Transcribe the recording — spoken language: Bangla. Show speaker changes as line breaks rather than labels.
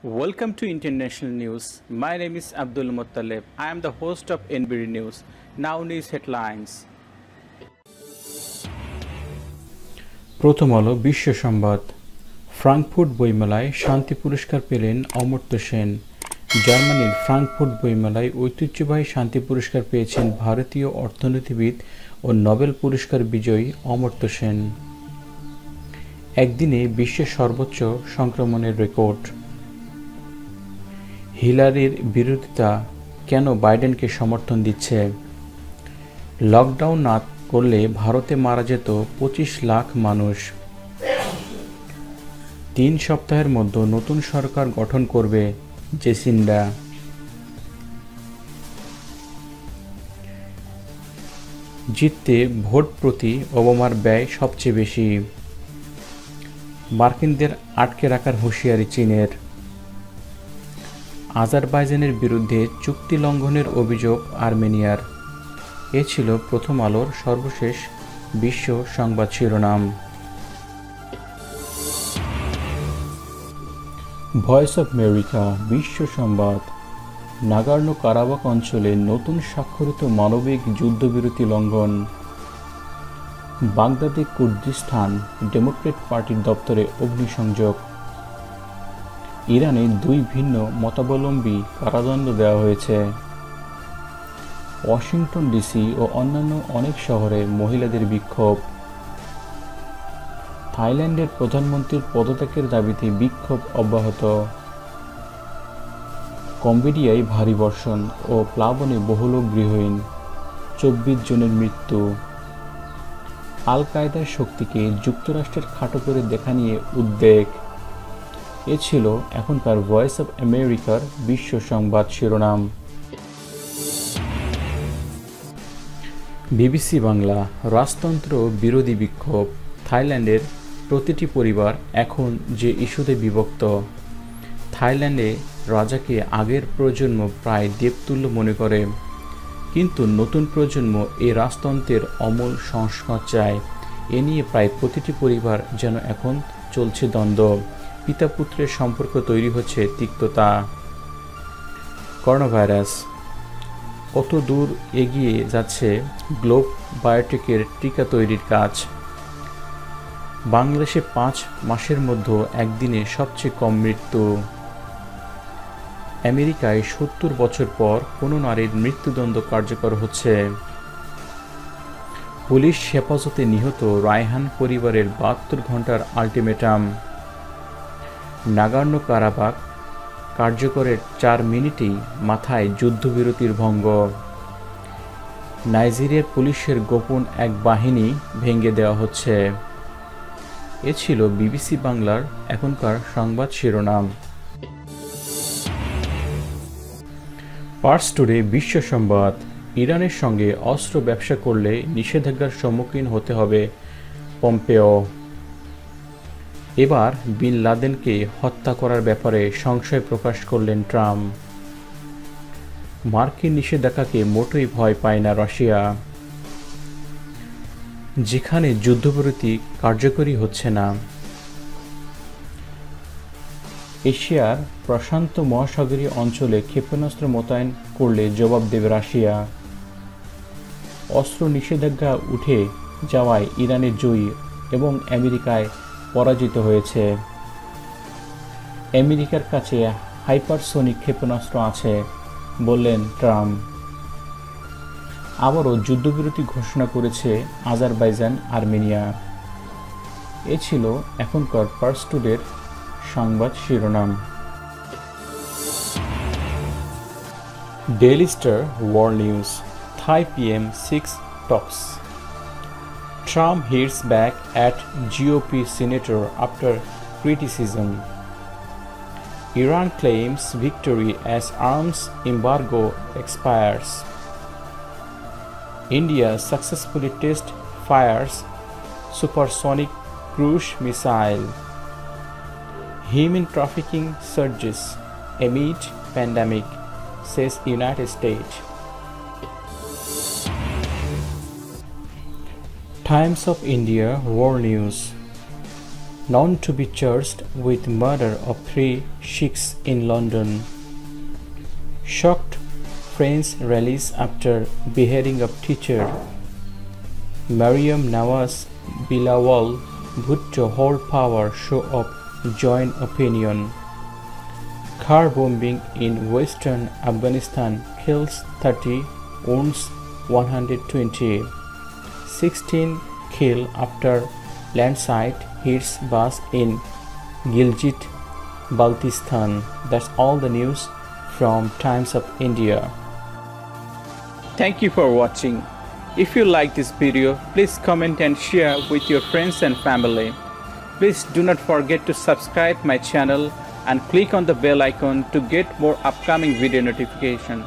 Welcome to International News. My name is Abdul Muttalib. I am the host of NBD News. Now news headlines. প্রথম আলো বিশ্ব সংবাদ। ফ্রাঙ্কফুর্ট বইমেলায় শান্তি পুরস্কার পেলেন অমর্ত্য সেন। জার্মানির ফ্রাঙ্কফুর্ট বইমেলায় ঐতিহ্যবাহী শান্তি পুরস্কার পেয়েছেন ভারতীয় অর্থনীতিবিদ ও নোবেল পুরস্কার বিজয়ী অমর্ত্য সেন। একদিনে বিশ্বের সর্বোচ্চ সংক্রমণের রেকর্ড। হিলারির বিরোধিতা কেন বাইডেনকে সমর্থন দিচ্ছে? লকডাউন না করলে ভারতে মারা যেত 25 লাখ মানুষ। 3 সপ্তাহের মধ্যে নতুন সরকার গঠন করবে জেসিন্ডা। জিততে ভোট প্রতি ওবামার ব্যয় সবচেয়ে বেশি। মার্কিনদের আটকে রাখার হুঁশিয়ারি চীনের। আজারবাইজানের বিরুদ্ধে চুক্তি লঙ্ঘনের অভিযোগ আর্মেনিয়ার। এ ছিল প্রথম আলোর সর্বশেষ বিশ্ব সংবাদ শিরোনাম। ভয়েস অব আমেরিকা বিশ্ব সংবাদ। নাগোর্নো কারাবাখ অঞ্চলে নতুন স্বাক্ষরিত মানবিক যুদ্ধবিরতি লঙ্ঘন। বাগদাদে কুর্দিস্তান ডেমোক্র্যাট পার্টির দপ্তরে অগ্নিসংযোগ। ইরানে 2 ভিন্ন মতাবলম্বী কারাদণ্ড দেওয়া হয়েছে। ওয়াশিংটন ডিসি ও অন্যান্য অনেক শহরে মহিলাদের বিক্ষোভ। থাইল্যান্ডের প্রধানমন্ত্রীর পদত্যাগের দাবিতে বিক্ষোভ অব্যাহত। কম্বোডিয়ায় ভারী বর্ষণ ও প্লাবনে বহু লোক গৃহহীন, 24 জনের মৃত্যু। আল কায়দার শক্তিকে যুক্তরাষ্ট্রের খাটো করে দেখা নিয়ে উদ্বেগ। এ ছিল এখনকার ভয়েস অব আমেরিকার বিশ্ব সংবাদ শিরোনাম। বিবিসি বাংলা। রাজতন্ত্র বিরোধী বিক্ষোভ। থাইল্যান্ডের প্রতিটি পরিবার এখন যে ইস্যুতে বিভক্ত। থাইল্যান্ডে রাজাকে আগের প্রজন্ম প্রায় দেবতুল্য মনে করে, কিন্তু নতুন প্রজন্ম এই রাজতন্ত্রের অমূল সংস্কার চায়। এ নিয়ে প্রায় প্রতিটি পরিবার যেন এখন চলছে দ্বন্দ্ব। পিতা পুত্রের সম্পর্ক তৈরি হচ্ছে তিক্ততা। Corona virus. কত দূর এগিয়ে যাচ্ছে গ্লোব বায়োটেকের টিকা তৈরির কাজ। বাংলাদেশে 5 মাসের মধ্যে একদিনে সবচেয়ে কম মৃত্যু। আমেরিকায় 70 বছর পর কোনো নারীর মৃত্যুদণ্ড কার্যকর হচ্ছে। পুলিশ হেফাজতে নিহত রায়হান পরিবারের 72 ঘন্টার আল্টিমেটাম। নাগোর্নো কারাবাখ কার্যকরের 4 মিনিটেই মাথায় যুদ্ধবিরতির ভঙ্গ। নাইজেরিয়ার পুলিশের গোপন এক বাহিনী ভেঙে দেওয়া হচ্ছে। এ ছিল বিবিসি বাংলার এখনকার সংবাদ শিরোনাম। পার্স টুডে বিশ্ব সংবাদ। ইরানের সঙ্গে অস্ত্র ব্যবসা করলে নিষেধাজ্ঞার সম্মুখীন হতে হবে পম্পেও। এবার বিন লাদেনকে হত্যা করার ব্যাপারে সংশয় প্রকাশ করলেন ট্রাম্প। মার্কিন নিষেধাজ্ঞাকে মোটেই ভয় পায় না রাশিয়া। যেখানে যুদ্ধবিরতি কার্যকরী হচ্ছে না। এশিয়ার প্রশান্ত মহাসাগরীয় অঞ্চলে ক্ষেপণাস্ত্র মোতায়েন করলে জবাব দেবে রাশিয়া। অস্ত্র নিষেধাজ্ঞা উঠে যাওয়ায় ইরানে জয়ী এবং আমেরিকায় পরাজিত হয়েছে। আমেরিকার কাছে হাইপারসোনিক ক্ষেপণাস্ত্র আছে বললেন ট্রাম্প। আবারও যুদ্ধবিরতি ঘোষণা করেছে আজারবাইজান আর্মেনিয়া। এ ছিল এখনকার পার্স টুডের সংবাদ শিরোনাম। Daily star world news. Thai PM 6 talks. Trump hits back at GOP senator after criticism. Iran claims victory as arms embargo expires. India successfully fires supersonic cruise missile. Human trafficking surges amid pandemic, says United States. Times of India World News. known to be charged with murder of 3 Sikhs in London. Shocked French rallies after beheading of teacher. Mariam Nawaz Bilawal Bhutto hold power show of joint opinion. Car bombing in western Afghanistan kills 30, wounds 120. 16 killed after landslide hits bus in Gilgit, Baltistan. That's all the news from Times of India. Thank you for watching. If you like this video, please comment and share with your friends and family. Please do not forget to subscribe my channel and click on the bell icon to get more upcoming video notifications.